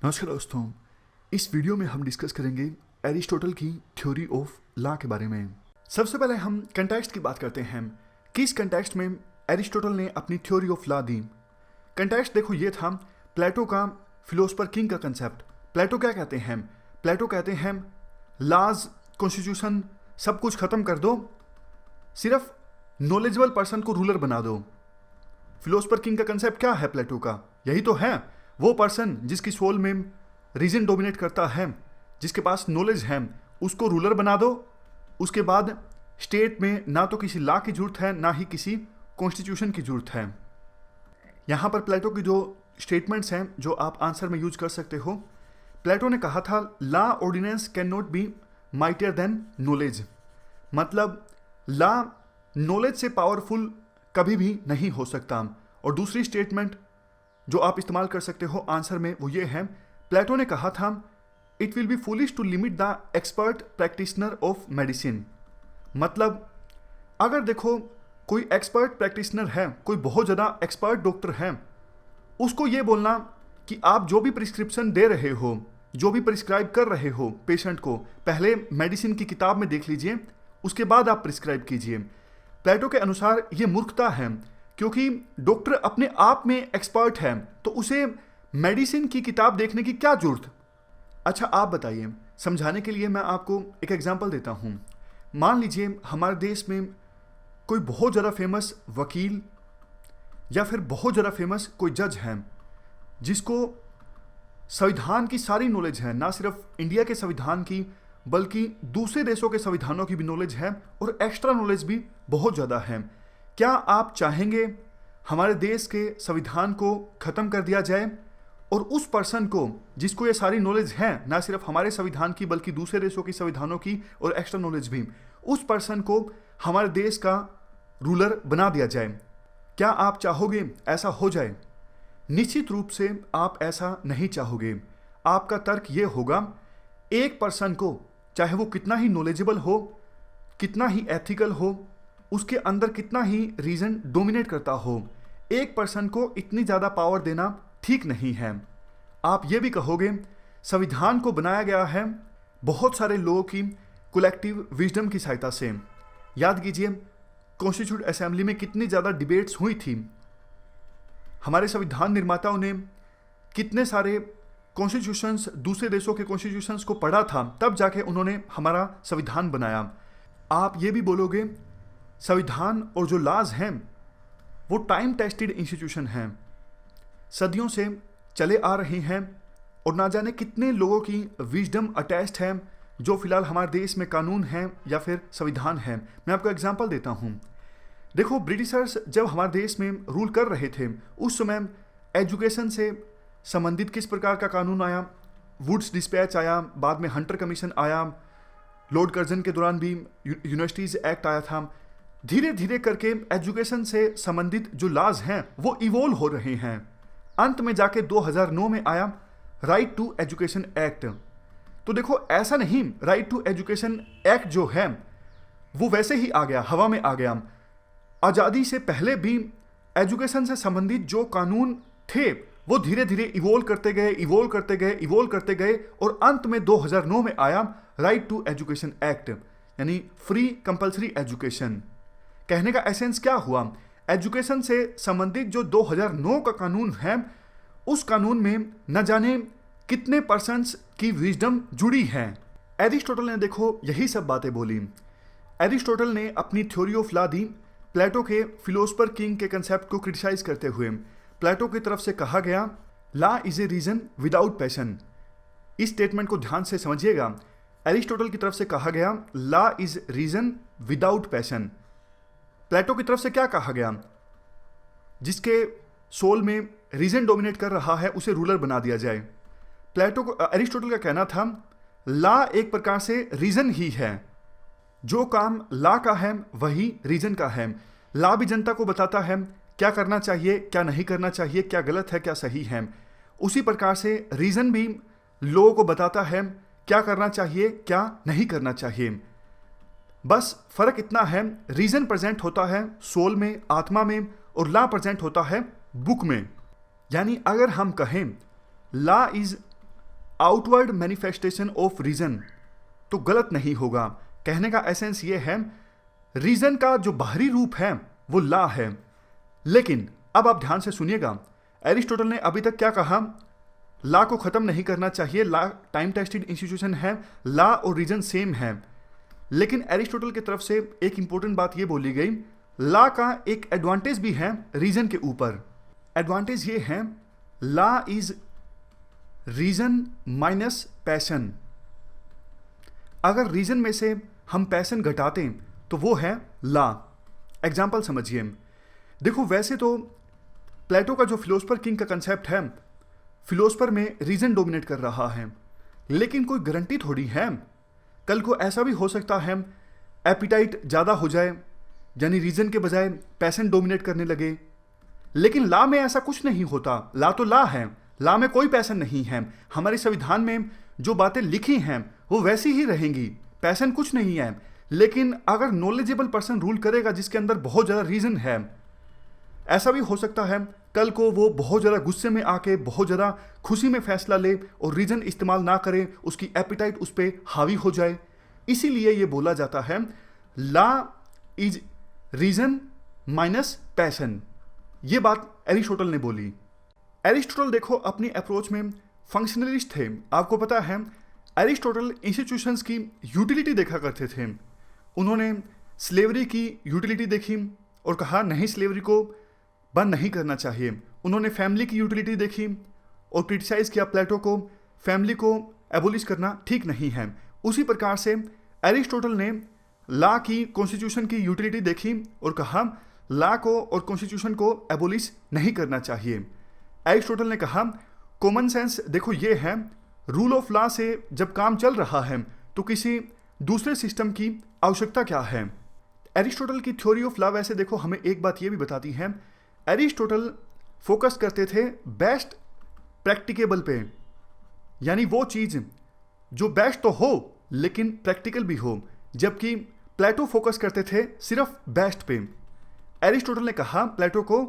नमस्कार दोस्तों, इस वीडियो में हम डिस्कस करेंगे एरिस्टोटल की थ्योरी ऑफ लॉ के बारे में। सबसे पहले हम कंटेक्स्ट की बात करते हैं। किस कंटेक्स्ट में एरिस्टोटल ने अपनी theory of law the. Context देखो ये था प्लेटो का फिलोसफर किंग का कंसेप्ट। प्लेटो क्या कहते हैं? प्लेटो कहते हैं लॉज, कॉन्स्टिट्यूशन सब कुछ खत्म कर दो, सिर्फ नॉलेजेबल पर्सन को रूलर बना दो। फिलोसफर किंग का कंसेप्ट क्या है प्लेटो का? यही तो है, वो पर्सन जिसकी सोल में रीजन डोमिनेट करता है, जिसके पास नॉलेज है, उसको रूलर बना दो। उसके बाद स्टेट में ना तो किसी लॉ की जरूरत है, ना ही किसी कॉन्स्टिट्यूशन की जरूरत है। यहाँ पर प्लेटो की जो स्टेटमेंट्स हैं जो आप आंसर में यूज कर सकते हो। प्लेटो ने कहा था law ordinance can not be mightier than knowledge. मतलब लॉ नॉलेज से पावरफुल कभी भी नहीं हो सकता। और दूसरी स्टेटमेंट जो आप इस्तेमाल कर सकते हो आंसर में वो ये है, प्लेटो ने कहा था it will be foolish to limit the expert practitioner of medicine. मतलब अगर देखो कोई एक्सपर्ट प्रैक्टिशनर है, कोई बहुत ज़्यादा एक्सपर्ट डॉक्टर है, उसको ये बोलना कि आप जो भी प्रिस्क्रिप्शन दे रहे हो, जो भी प्रिस्क्राइब कर रहे हो पेशेंट को, पहले मेडिसिन की किताब में देख लीजिए, उसके बाद आप प्रिस्क्राइब कीजिए। प्लेटो के अनुसार ये मूर्खता है, क्योंकि डॉक्टर अपने आप में एक्सपर्ट है तो उसे मेडिसिन की किताब देखने की क्या जरूरत। अच्छा आप बताइए, समझाने के लिए मैं आपको एक एग्जांपल देता हूँ। मान लीजिए हमारे देश में कोई बहुत ज़्यादा फेमस वकील या फिर बहुत ज़्यादा फेमस कोई जज है, जिसको संविधान की सारी नॉलेज है, ना सिर्फ इंडिया के संविधान की बल्कि दूसरे देशों के संविधानों की भी नॉलेज है और एक्स्ट्रा नॉलेज भी बहुत ज़्यादा है। क्या आप चाहेंगे हमारे देश के संविधान को ख़त्म कर दिया जाए और उस पर्सन को जिसको ये सारी नॉलेज है, ना सिर्फ हमारे संविधान की बल्कि दूसरे देशों की संविधानों की और एक्स्ट्रा नॉलेज भी, उस पर्सन को हमारे देश का रूलर बना दिया जाए? क्या आप चाहोगे ऐसा हो जाए? निश्चित रूप से आप ऐसा नहीं चाहोगे। आपका तर्क ये होगा, एक पर्सन को चाहे वो कितना ही नॉलेजेबल हो, कितना ही एथिकल हो, उसके अंदर कितना ही रीजन डोमिनेट करता हो, एक पर्सन को इतनी ज़्यादा पावर देना ठीक नहीं है। आप ये भी कहोगे संविधान को बनाया गया है बहुत सारे लोगों की कलेक्टिव विजडम की सहायता से। याद कीजिए कॉन्स्टिट्यूट असेंबली में कितनी ज़्यादा डिबेट्स हुई थी, हमारे संविधान निर्माताओं ने कितने सारे कॉन्स्टिट्यूशंस, दूसरे देशों के कॉन्स्टिट्यूशंस को पढ़ा था, तब जाके उन्होंने हमारा संविधान बनाया। आप ये भी बोलोगे संविधान और जो लॉज हैं वो टाइम टेस्टेड इंस्टीट्यूशन हैं, सदियों से चले आ रहे हैं और ना जाने कितने लोगों की विजडम अटैच्ड है जो फिलहाल हमारे देश में कानून है या फिर संविधान है। मैं आपको एग्जांपल देता हूँ। देखो ब्रिटिशर्स जब हमारे देश में रूल कर रहे थे, उस समय एजुकेशन से संबंधित किस प्रकार का कानून आया? वुड्स डिस्पैच आया, बाद में हंटर कमीशन आया, लॉर्ड कर्जन के दौरान भी यूनिवर्सिटीज़ एक्ट आया था। धीरे धीरे करके एजुकेशन से संबंधित जो लॉज हैं वो इवोल्व हो रहे हैं। अंत में जाके 2009 में आया राइट टू एजुकेशन एक्ट। तो देखो ऐसा नहीं, राइट टू एजुकेशन एक्ट जो है वो वैसे ही आ गया, हवा में आ गया। आज़ादी से पहले भी एजुकेशन से संबंधित जो कानून थे वो धीरे धीरे इवोल्व करते गए, इवोल्व करते गए, इवोल्व करते गए और अंत में 2009 में आया राइट टू एजुकेशन एक्ट, यानी फ्री कंपल्सरी एजुकेशन। कहने का एसेंस क्या हुआ? एजुकेशन से संबंधित जो 2009 का कानून है, उस कानून में न जाने कितने पर्सन्स की विजडम जुड़ी है। एरिस्टोटल ने देखो यही सब बातें बोली। एरिस्टोटल ने अपनी थ्योरी ऑफ लॉ दी प्लेटो के फिलोसफर किंग के कंसेप्ट को क्रिटिसाइज करते हुए। प्लेटो की तरफ से कहा गया law is a reason without passion. इस स्टेटमेंट को ध्यान से समझिएगा। एरिस्टोटल की तरफ से कहा गया law is reason without passion. Plato की तरफ से क्या कहा गया? जिसके सोल में रीजन डोमिनेट कर रहा है उसे रूलर बना दिया जाए। प्लेटो को, एरिस्टोटल का कहना था लॉ एक प्रकार से रीजन ही है। जो काम लॉ का है वही रीजन का है। लॉ भी जनता को बताता है क्या करना चाहिए, क्या नहीं करना चाहिए, क्या गलत है, क्या सही है। उसी प्रकार से रीजन भी लोगों को बताता है क्या करना चाहिए, क्या नहीं करना चाहिए। बस फर्क इतना है, रीजन प्रेजेंट होता है सोल में, आत्मा में, और लॉ प्रेजेंट होता है बुक में। यानी अगर हम कहें law is outward manifestation of reason, तो गलत नहीं होगा। कहने का एसेंस ये है, रीजन का जो बाहरी रूप है वो ला है। लेकिन अब आप ध्यान से सुनिएगा, एरिस्टोटल ने अभी तक क्या कहा, ला को खत्म नहीं करना चाहिए, ला टाइम टेस्टेड इंस्टीट्यूशन है, ला और रीजन सेम है। लेकिन एरिस्टोटल की तरफ से एक इंपॉर्टेंट बात यह बोली गई, ला का एक एडवांटेज भी है रीजन के ऊपर। एडवांटेज ये है, ला इज रीजन माइनस पैशन। अगर रीजन में से हम पैशन घटाते तो वो है ला। एग्जाम्पल समझिए, देखो वैसे तो प्लेटो का जो फिलोसफर किंग का कंसेप्ट है, फिलोसफर में रीजन डोमिनेट कर रहा है, लेकिन कोई गारंटी थोड़ी है। कल को ऐसा भी हो सकता है एपिटाइट ज़्यादा हो जाए, यानी रीजन के बजाय पैशन डोमिनेट करने लगे। लेकिन ला में ऐसा कुछ नहीं होता, ला तो ला है, ला में कोई पैशन नहीं है। हमारे संविधान में जो बातें लिखी हैं वो वैसी ही रहेंगी, पैशन कुछ नहीं है। लेकिन अगर नॉलेजेबल पर्सन रूल करेगा जिसके अंदर बहुत ज़्यादा रीजन है, ऐसा भी हो सकता है कल को वो बहुत ज़्यादा गुस्से में आके बहुत ज़्यादा खुशी में फैसला ले और रीजन इस्तेमाल ना करे, उसकी एपिटाइट उस पर हावी हो जाए। इसीलिए ये बोला जाता है ला इज रीजन माइनस पैशन। ये बात एरिस्टोटल ने बोली। एरिस्टोटल देखो अपनी अप्रोच में फंक्शनलिस्ट थे। आपको पता है एरिस्टोटल इंस्टीट्यूशंस की यूटिलिटी देखा करते थे। उन्होंने स्लेवरी की यूटिलिटी देखी और कहा नहीं, स्लेवरी को बंद नहीं करना चाहिए। उन्होंने फैमिली की यूटिलिटी देखी और क्रिटिसाइज किया प्लेटो को, फैमिली को एबोलिश करना ठीक नहीं है। उसी प्रकार से एरिस्टोटल ने ला की, कॉन्स्टिट्यूशन की यूटिलिटी देखी और कहा ला को और कॉन्स्टिट्यूशन को एबोलिश नहीं करना चाहिए। एरिस्टोटल ने कहा कॉमन सेंस देखो ये है, रूल ऑफ लॉ से जब काम चल रहा है तो किसी दूसरे सिस्टम की आवश्यकता क्या है। एरिस्टोटल की थ्योरी ऑफ लॉ वैसे देखो हमें एक बात ये भी बताती है, एरिस्टोटल फोकस करते थे बेस्ट प्रैक्टिकेबल पे, यानी वो चीज़ जो बेस्ट तो हो लेकिन प्रैक्टिकल भी हो, जबकि प्लेटो फोकस करते थे सिर्फ बेस्ट पे। एरिस्टोटल ने कहा प्लेटो को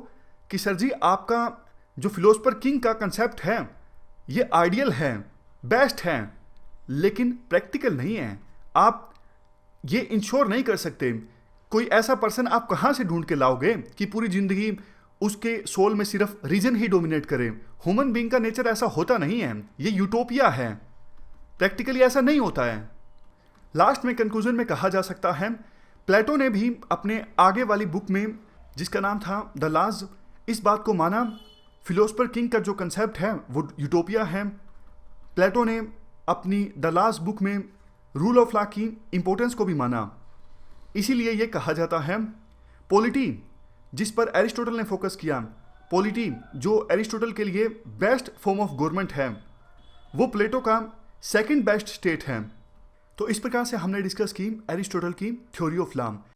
कि सर जी आपका जो फिलोसफर किंग का कंसेप्ट है ये आइडियल है, बेस्ट है, लेकिन प्रैक्टिकल नहीं है। आप ये इंश्योर नहीं कर सकते। कोई ऐसा पर्सन आप कहाँ से ढूंढ के लाओगे कि पूरी जिंदगी उसके सोल में सिर्फ रीजन ही डोमिनेट करे। ह्यूमन बीइंग का नेचर ऐसा होता नहीं है, ये यूटोपिया है, प्रैक्टिकली ऐसा नहीं होता है। लास्ट में कंक्लूजन में कहा जा सकता है प्लेटो ने भी अपने आगे वाली बुक में जिसका नाम था द लॉज, इस बात को माना फिलोसफर किंग का जो कंसेप्ट है वो यूटोपिया है। प्लेटो ने अपनी द लॉज बुक में रूल ऑफ लॉ की इंपॉर्टेंस को भी माना। इसीलिए ये कहा जाता है पॉलिटी, जिस पर एरिस्टोटल ने फोकस किया, पॉलिटी जो एरिस्टोटल के लिए बेस्ट फॉर्म ऑफ गवर्नमेंट है, वो प्लेटो का सेकंड बेस्ट स्टेट है। तो इस प्रकार से हमने डिस्कस की एरिस्टोटल की थ्योरी ऑफ लॉ।